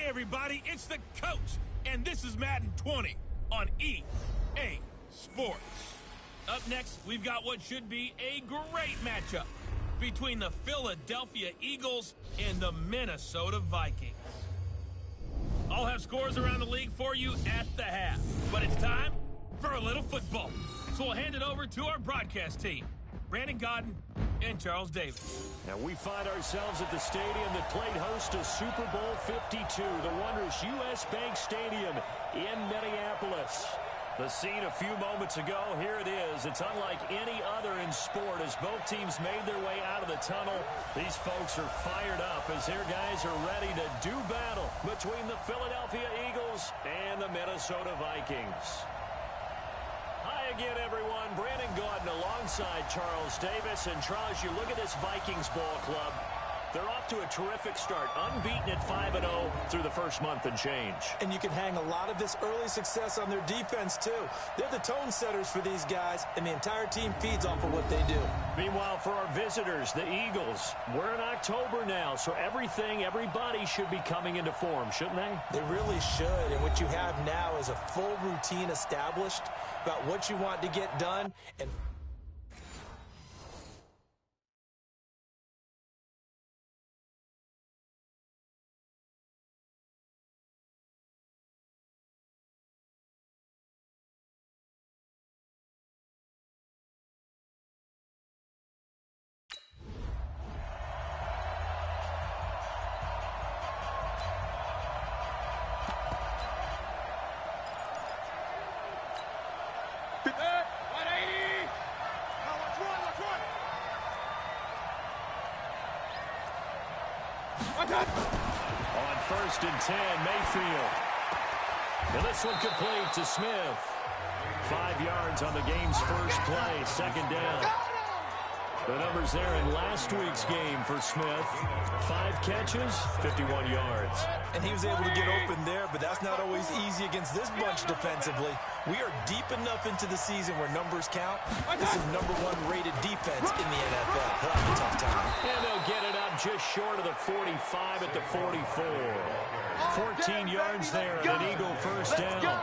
Hey everybody, it's the coach, and this is Madden 20 on EA Sports. Up next, we've got what should be a great matchup between the Philadelphia Eagles and the Minnesota Vikings. I'll have scores around the league for you at the half, but it's time for a little football. So we'll hand it over to our broadcast team, Brandon Godden and Charles Davis. Now we find ourselves at the stadium that played host to Super Bowl 52, the wondrous U.S. Bank Stadium in Minneapolis. The scene a few moments ago, here it is. It's unlike any other in sport as both teams made their way out of the tunnel. These folks are fired up as their guys are ready to do battle between the Philadelphia Eagles and the Minnesota Vikings. Hi again, everyone. Brandon Gaudin alongside Charles Davis. And Charles, you look at this Vikings ball club. They're off to a terrific start, unbeaten at 5-0 through the first month and change. And you can hang a lot of this early success on their defense, too. They're the tone setters for these guys, and the entire team feeds off of what they do. Meanwhile, for our visitors, the Eagles, we're in October now, so everybody should be coming into form, shouldn't they? They really should, and what you have now is a full routine established about what you want to get done, and on 1st and 10, Mayfield. And this one complete to Smith. 5 yards on the game's first play, 2nd down. The numbers there in last week's game for Smith. 5 catches, 51 yards. And he was able to get open there, but that's not always easy against this bunch defensively. We are deep enough into the season where numbers count. This is #1 rated defense in the NFL. He'll have a tough time. And they'll get it up just short of the 45 at the 44. 14 yards there and an Eagle first down.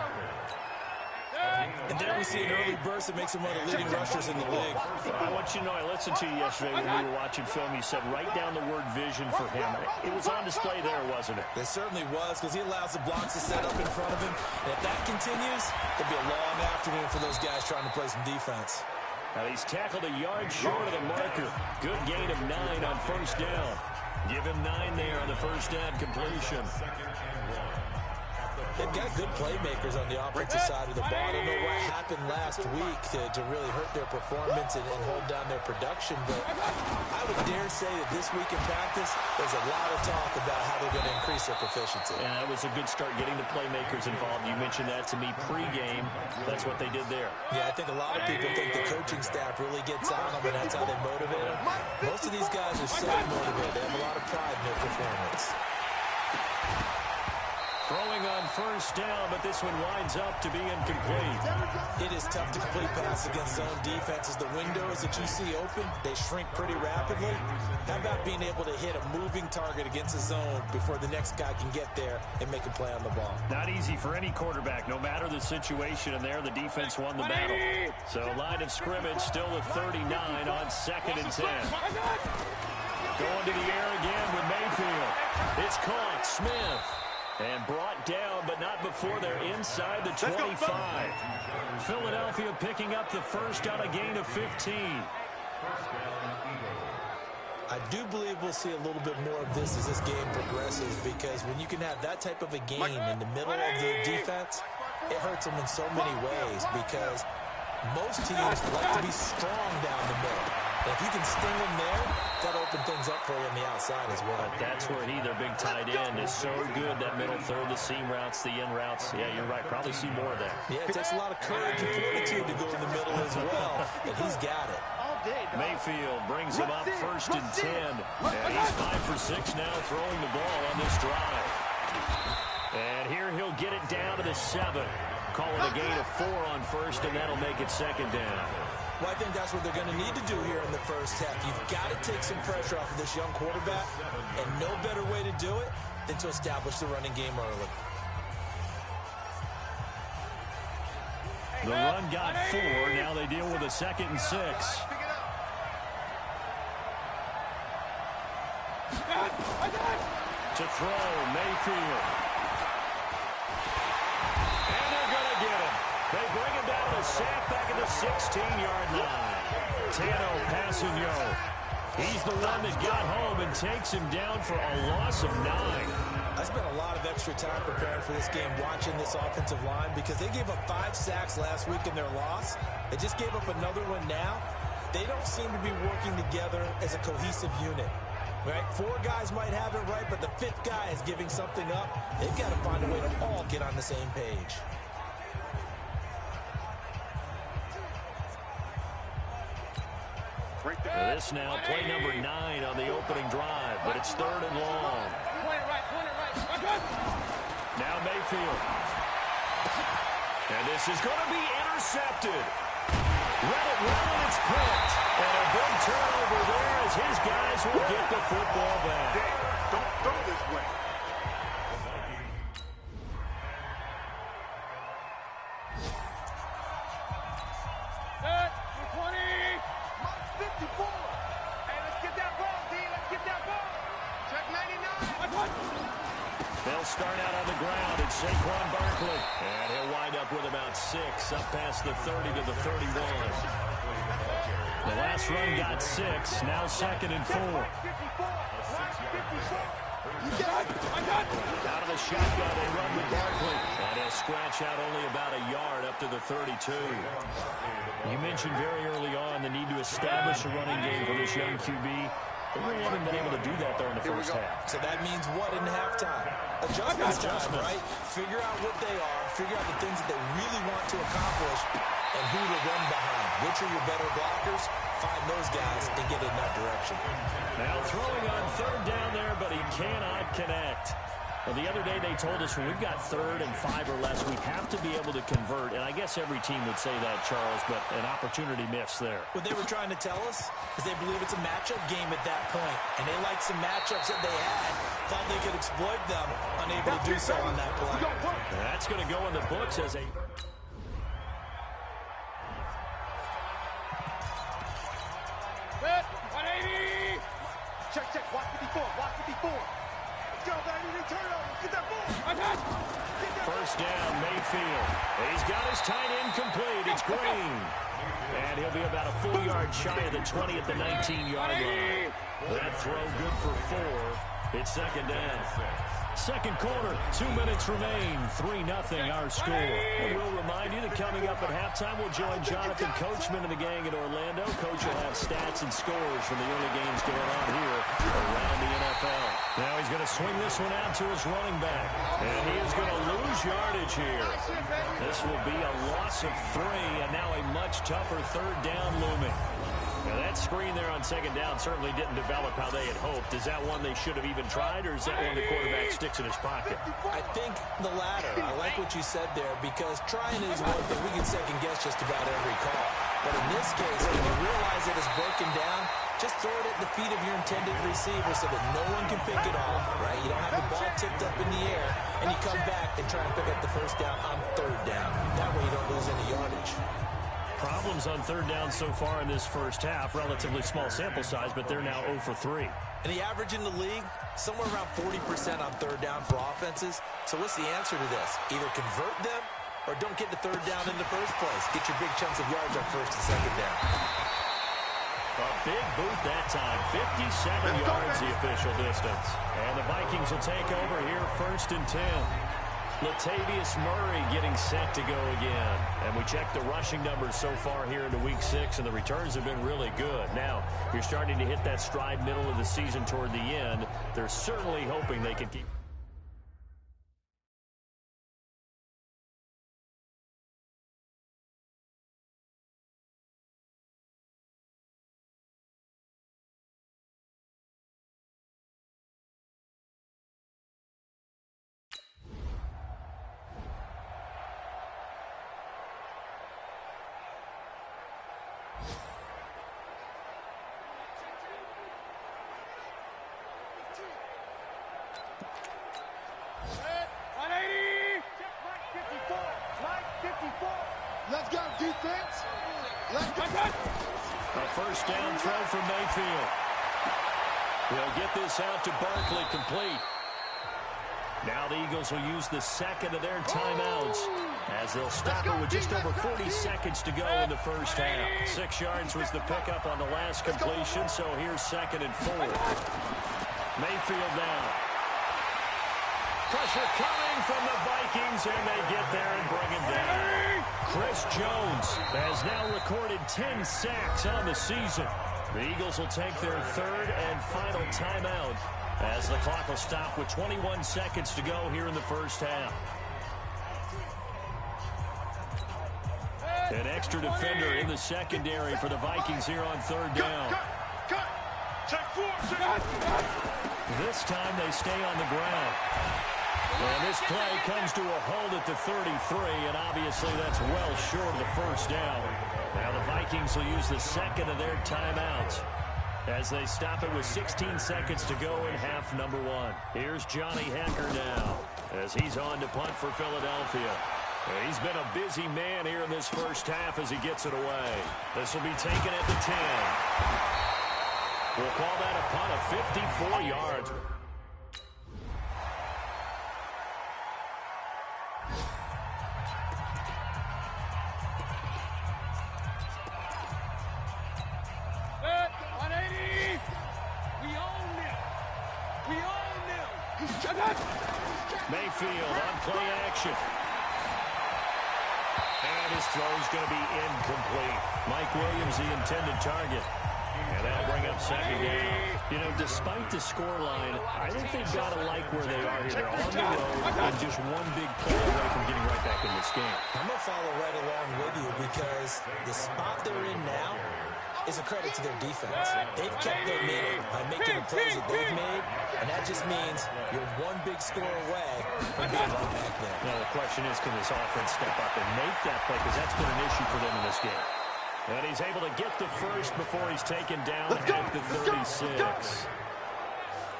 And there we see an early burst that makes him one of the leading rushers in the league. I want you to know, I listened to you yesterday when we were watching film. You said write down the word vision for him. It was on display there, wasn't it? It certainly was, because he allows the blocks to set up in front of him. And if that continues, it'll be a long afternoon for those guys trying to play some defense. Now he's tackled a yard short of the marker. Good gain of 9 on 1st down. Give him 9 there on the first down completion. They've got good playmakers on the offensive side of the ball. I don't know what happened last week to really hurt their performance and hold down their production, but I would dare say that this week in practice, there's a lot of talk about how they're going to increase their proficiency. And that was a good start, getting the playmakers involved. You mentioned that to me pregame. That's what they did there. Yeah, I think a lot of people think the coaching staff really gets on them, and that's how they motivate them. Most of these guys are self-motivated. They have a lot of pride in their performance. Throwing on 1st down, but this one winds up to be incomplete. It is tough to complete pass against zone defenses. The windows that you see open, they shrink pretty rapidly. How about being able to hit a moving target against a zone before the next guy can get there and make a play on the ball? Not easy for any quarterback, no matter the situation, and there the defense won the battle. So line of scrimmage still at 39 on 2nd and 10. Going to the air again with Mayfield. It's caught. Smith. And brought down, but not before they're inside the 25. Philadelphia picking up the first on a gain of 15. I do believe we'll see a little bit more of this as this game progresses, because when you can have that type of a game in the middle of the defense, it hurts them in so many ways, because most teams like to be strong down the middle. And if you can sting them there, that'll open things up for you on the outside as well. That's where their big tight end, is so good. That middle third, the seam routes, the in routes. Yeah, you're right. Probably see more of that. Yeah, it takes a lot of courage and fortitude to go in the middle as well. And he's got it. Mayfield brings him up 1st and 10. And he's 5 for 6 now throwing the ball on this drive. And here he'll get it down to the 7. Call it a gain of 4 on 1st, and that'll make it 2nd down. Well, I think that's what they're going to need to do here in the first half. You've got to take some pressure off of this young quarterback, and no better way to do it than to establish the running game early. The run got 4. Now they deal with a 2nd and 6. To throw, Mayfield. And they're going to get him. They bring him down to the sack back at the 16-yard line. Tano Passigno. He's the one that got home and takes him down for a loss of 9. I spent a lot of extra time preparing for this game watching this offensive line because they gave up 5 sacks last week in their loss. They just gave up another one now. They don't seem to be working together as a cohesive unit. Right? 4 guys might have it right, but the 5th guy is giving something up. They've got to find a way to all get on the same page. This now, play number 9 on the opening drive, but it's 3rd and long. Now Mayfield. And this is going to be intercepted. Read it well, and it's picked. And a big turnover there as his guys will get the football back. Don't throw this way. Set, 20. Mark 54. Hey, let's get that ball, D. Let's get that ball. Check 99. They'll start out on the ground. It's Saquon Barkley. And he'll wind up with about 6 up past the 30 to the 31. The last run got 6. Now 2nd and 4. Out of the shotgun, they run with Barkley. And he'll scratch out only about a yard up to the 32. You mentioned very early on the need to establish a running game for this young QB. They really haven't been able to do that, though, in the first half. So that means what in halftime? Adjustment time, right? Figure out what they are, figure out the things that they really want to accomplish, and who to run behind. Which are your better blockers? Find those guys and get in that direction. Now throwing on 3rd down there, but he cannot connect. Well, the other day they told us when we've got 3rd and 5 or less, we have to be able to convert. And I guess every team would say that, Charles, but an opportunity missed there. What they were trying to tell us is they believe it's a matchup game at that point. And they liked some matchups that they had, thought they could exploit them, unable to do so on that play. That's going to go in the books as a... Set, 180. Check, watch 54, watch 54. Go, baby, turnover. Get that ball. First down, Mayfield. He's got his tight end complete. It's Green. And he'll be about a full yard shy of the 20 at the 19-yard line. That throw good for 4. It's 2nd down. Second quarter, 2 minutes remain. 3-0 our score. And we'll remind you that coming up at halftime, we'll join Jonathan Coachman and the gang in Orlando. Coach will have stats and scores from the early games going on here around the NFL. Now he's going to swing this one out to his running back. And he is going to lose yardage here. This will be a loss of 3, and now a much tougher 3rd down looming. Now that screen there on 2nd down certainly didn't develop how they had hoped. Is that one they should have even tried, or is that one the quarterback sticks in his pocket? I think the latter. I like what you said there, because trying is one thing. We can second guess just about every call. But in this case, when you realize it is broken down, just throw it at the feet of your intended receiver so that no one can pick it off, right? You don't have the ball tipped up in the air, and you come back and try and pick up the 1st down on 3rd down. That way you don't lose any yardage. Problems on 3rd down so far in this first half. Relatively small sample size, but they're now 0 for 3. And the average in the league, somewhere around 40% on 3rd down for offenses. So what's the answer to this? Either convert them or don't get the 3rd down in the first place. Get your big chunks of yards on 1st and 2nd down. A big boot that time. 57 yards the official distance. And the Vikings will take over here 1st and 10. Latavius Murray getting set to go again. And we check the rushing numbers so far here into Week 6, and the returns have been really good. Now, you're starting to hit that stride middle of the season toward the end. They're certainly hoping they can keep... A first down throw for Mayfield. He'll get this out to Barkley, complete. Now the Eagles will use the second of their timeouts as they'll stop it with just over 40 seconds to go in the first half. 6 yards was the pickup on the last completion, so here's 2nd and 4. Mayfield now. Pressure coming from the Vikings, and they get there and bring him down. Chris Jones has now recorded 10 sacks on the season. The Eagles will take their 3rd and final timeout as the clock will stop with 21 seconds to go here in the first half. An extra defender in the secondary for the Vikings here on 3rd down. This time they stay on the ground. And this play comes to a hold at the 33, and obviously that's well short of the first down. Now the Vikings will use the second of their timeouts as they stop it with 16 seconds to go in half number 1. Here's Johnny Hekker now as he's on to punt for Philadelphia. He's been a busy man here in this first half as he gets it away. This will be taken at the 10. We'll call that a punt of 54 yards. Mayfield on play action. And his throw is going to be incomplete. Mike Williams, the intended target. And that'll bring up 2nd down. You know, despite the scoreline, I think they've got to like where they are here. They're on the road and just one big play away from getting right back in this game. I'm going to follow right along with you because the spot they're in now is a credit to their defense. They've kept their meaning by making the plays that they've made, and that just means you're one big score away from being right back there. Now the question is, can this offense step up and make that play? Because that's been an issue for them in this game. And he's able to get the first before he's taken down at the 36.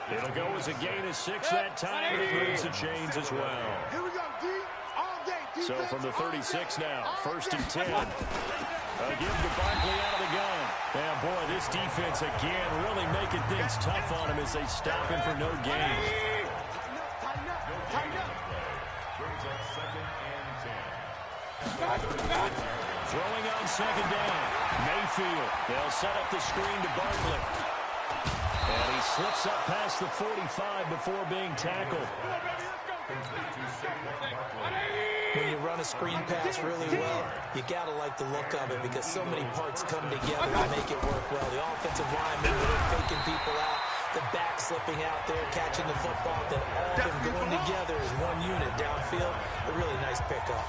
It'll go as a gain of 6 that time, and it moves the chains as well. Here we go, D. All day. So from the 36 now, 1st and 10. Give to Barkley out of the gun. Yeah, boy, this defense again really making things tough on him as they stop him for no gain. Throwing on 2nd down. Mayfield. They'll set up the screen to Barkley. And he slips up past the 45 before being tackled. When you run a screen pass really well, you got to like the look of it because so many parts come together to make it work well. The offensive linemen faking people out, the back slipping out there, catching the football, then all of them going together as one unit downfield. A really nice pickup.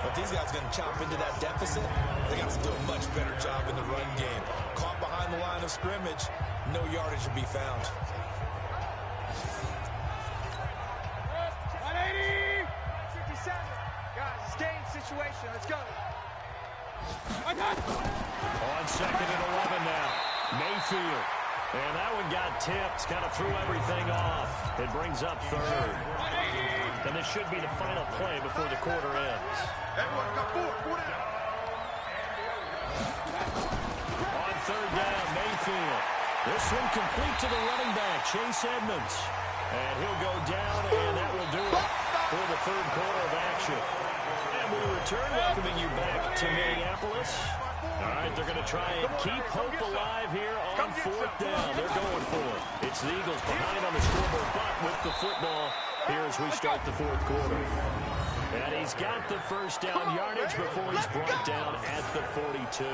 But these guys are going to chop into that deficit. They got to do a much better job in the run game. Caught behind the line of scrimmage, no yardage to be found. Situation. Let's go. On 2nd and 11 now. Mayfield. And that one got tipped. Kind of threw everything off. It brings up 3rd. And this should be the final play before the quarter ends. On 3rd down, Mayfield. This one complete to the running back, Chase Edmonds. And he'll go down, and that will do it for the 3rd quarter of action. And we return, welcoming you back to Minneapolis. All right, they're going to try and keep hope alive here on 4th down. They're going for it. It's the Eagles behind on the scoreboard, but with the football here as we start the 4th quarter. And he's got the first down yardage before he's brought down at the 42.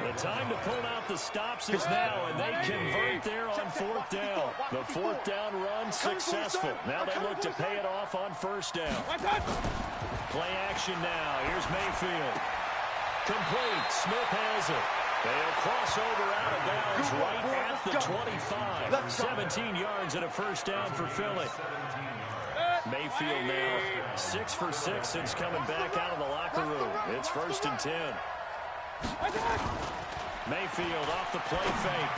The time to pull out the stops is now, and they convert there on 4th down. The 4th down run successful. Now they look to pay it off on 1st down. Play action now. Here's Mayfield. Complete. Smith has it. They'll cross over out of bounds right at the 25. 17 yards and a first down for Philly. Mayfield now 6 for 6 since coming back out of the locker room. It's 1st and 10. Mayfield off the play fake.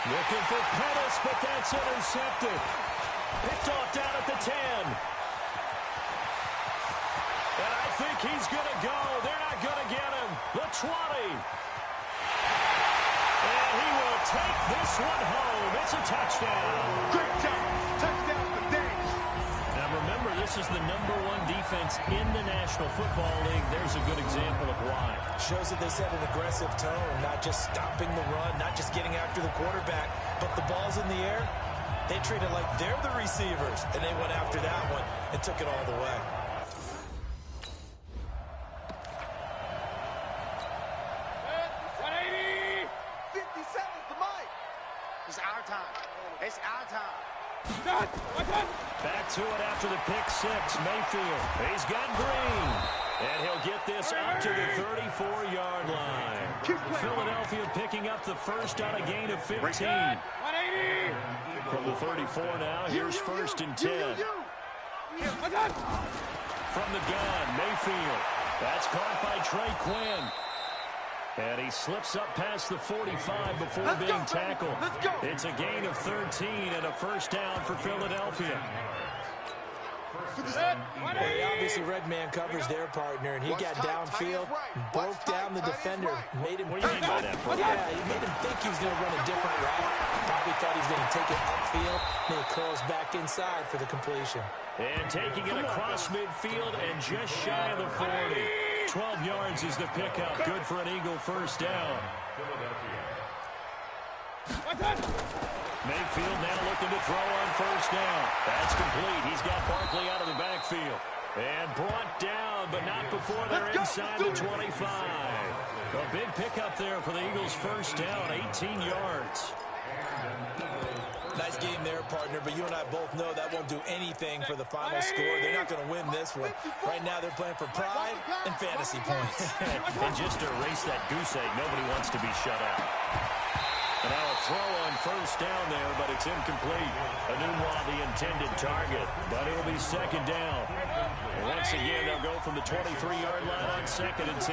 Looking for Pettis, but that's intercepted. Picked off down at the 10. And I think he's going to go. They're not going to get him. the 20. And he will take this one home. It's a touchdown. Great job. Touchdown for Dave. Now remember, this is the #1 defense in the National Football League. There's a good example of why. Shows that they set an aggressive tone, not just stopping the run, not just getting after the quarterback, but the ball's in the air. They treat it like they're the receivers, and they went after that one and took it all the way. It's our time. It's our time. Back to it after the pick six. Mayfield. He's got Green. And he'll get this up to the 34-yard line. Philadelphia picking up the first on a gain of 15. From the 34 now, here's 1st and 10. From the gun, Mayfield. That's caught by Trey Quinn. And he slips up past the 45 before being tackled. It's a gain of 13 and a first down for Philadelphia. Well, he obviously red man covers their partner, and he got downfield, broke down the defender, made him think. Yeah, he made him think he was going to run a different route. Probably thought he was going to take it upfield, then he curls back inside for the completion. And taking it across midfield and just shy of the 40. 12 yards is the pickup. Good for an Eagle first down. Mayfield now looking to throw on first down. That's complete. He's got Barkley out of the backfield. And brought down, but not before they're inside the 25. A big pickup there for the Eagles first down, 18 yards. Nice game there, partner, but you and I both know that won't do anything for the final score. They're not going to win this one. Right now, they're playing for pride and fantasy points. And just to erase that goose egg, nobody wants to be shut out. And now a throw on first down there, but it's incomplete. Enunwa, the intended target, but it'll be second down. And once again, they'll go from the 23-yard line on 2nd and 10.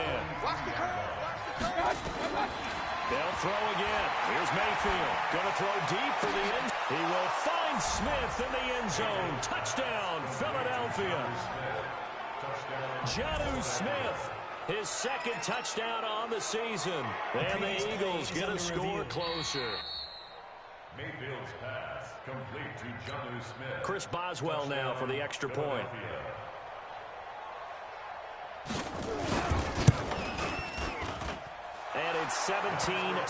They'll throw again. Here's Mayfield. Going to throw deep for the end. He will find Smith in the end zone. Touchdown, Philadelphia. Jonnu Smith, his 2nd touchdown on the season. And the Eagles get a score closer. Mayfield's pass complete to Jonnu Smith. Chris Boswell now for the extra point. And it's 17-7. Makes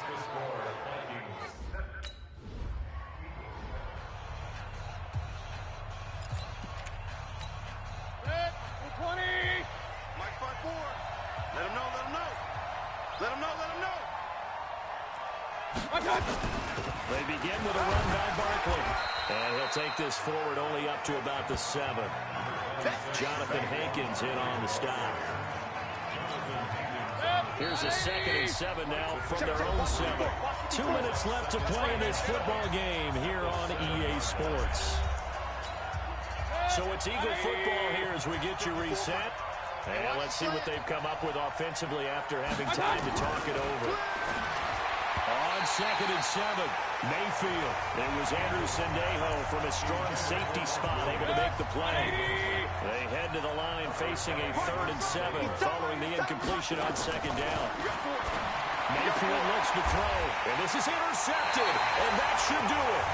the score Vikings. Mike 5-4. Let him know, let him know. Let him know, let him know. They begin with a run by Barkley. And he'll take this forward only up to about the 7. Jonathan Hankins in on the stop. Here's a 2nd and 7 now from their own 7. 2 minutes left to play in this football game here on EA Sports. So it's Eagle football here as we get you reset. And let's see what they've come up with offensively after having time to talk it over. On 2nd and 7, Mayfield. It was Andrew Sendejo from a strong safety spot able to make the play. They head to the line facing a 3rd and 7 following the incompletion on 2nd down. Mayfield looks to throw, and this is intercepted, and that should do it.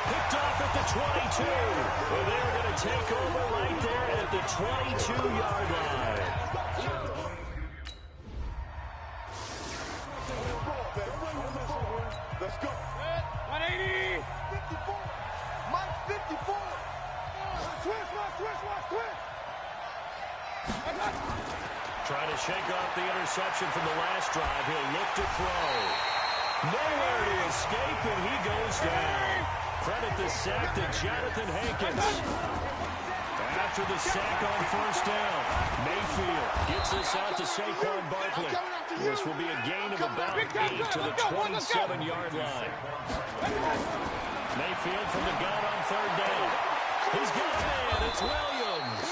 Picked off at the 22. Well, they're going to take over right there at the 22-yard line. Let's go. 180. 54. Mike 54. Twist. Trying to shake off the interception from the last drive. He'll look to throw. Nowhere to escape, and he goes down. Credit the sack to Jonathan Hankins. After the sack on first down, Mayfield gets this out to Saquon Barkley. This will be a gain of about 8 to the 27-yard line. Mayfield from the gun on 3rd down. He's got a man. It's Williams.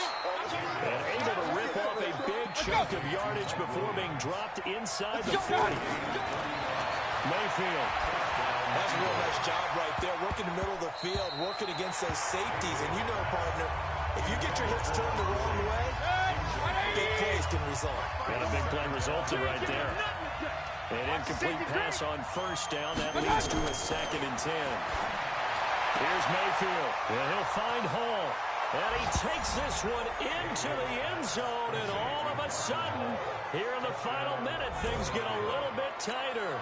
And able to rip off a big chunk of yardage before being dropped inside the 40. Mayfield. That's a real nice job right there. Working the middle of the field, working against those safeties. And you know, partner, if you get your hips turned the wrong way, big plays can result. And a big play resulted right there. An incomplete pass on first down. That leads to a 2nd and 10. Here's Mayfield. And he'll find Hall. And he takes this one into the end zone. And all of a sudden, here in the final minute, things get a little bit tighter.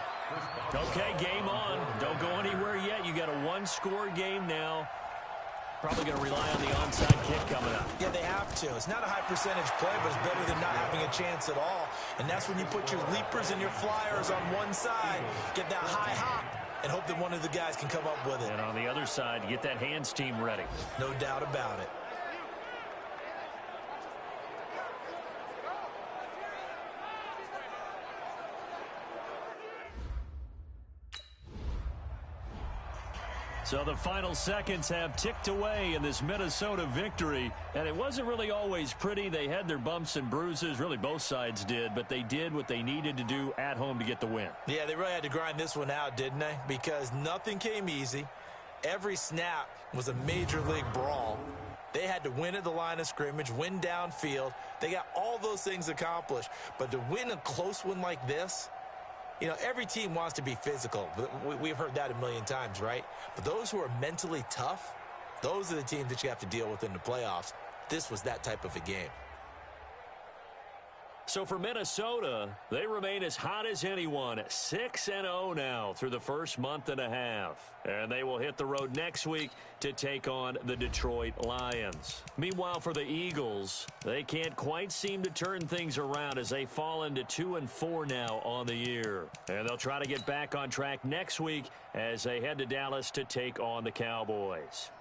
Okay, game on. Don't go anywhere yet. You got a one-score game now. Probably going to rely on the onside kick coming up. Yeah, they have to. It's not a high percentage play, but it's better than not having a chance at all. And that's when you put your leapers and your flyers on one side, get that high hop, and hope that one of the guys can come up with it. And on the other side, get that hands team ready. No doubt about it. So the final seconds have ticked away in this Minnesota victory, and it wasn't really always pretty. They had their bumps and bruises, really both sides did, but they did what they needed to do at home to get the win. Yeah, they really had to grind this one out, didn't they? Because nothing came easy. Every snap was a major league brawl. They had to win at the line of scrimmage, win downfield. They got all those things accomplished, but to win a close one like this, you know, every team wants to be physical. We've heard that a million times, right? But those who are mentally tough, those are the teams that you have to deal with in the playoffs. This was that type of a game. So for Minnesota, they remain as hot as anyone, 6-0 now through the first month and a half. And they will hit the road next week to take on the Detroit Lions. Meanwhile, for the Eagles, they can't quite seem to turn things around as they fall into 2-4 now on the year. And they'll try to get back on track next week as they head to Dallas to take on the Cowboys.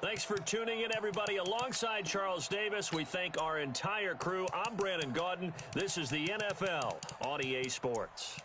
Thanks for tuning in, everybody. Alongside Charles Davis, we thank our entire crew. I'm Brandon Gaudin. This is the NFL on EA Sports.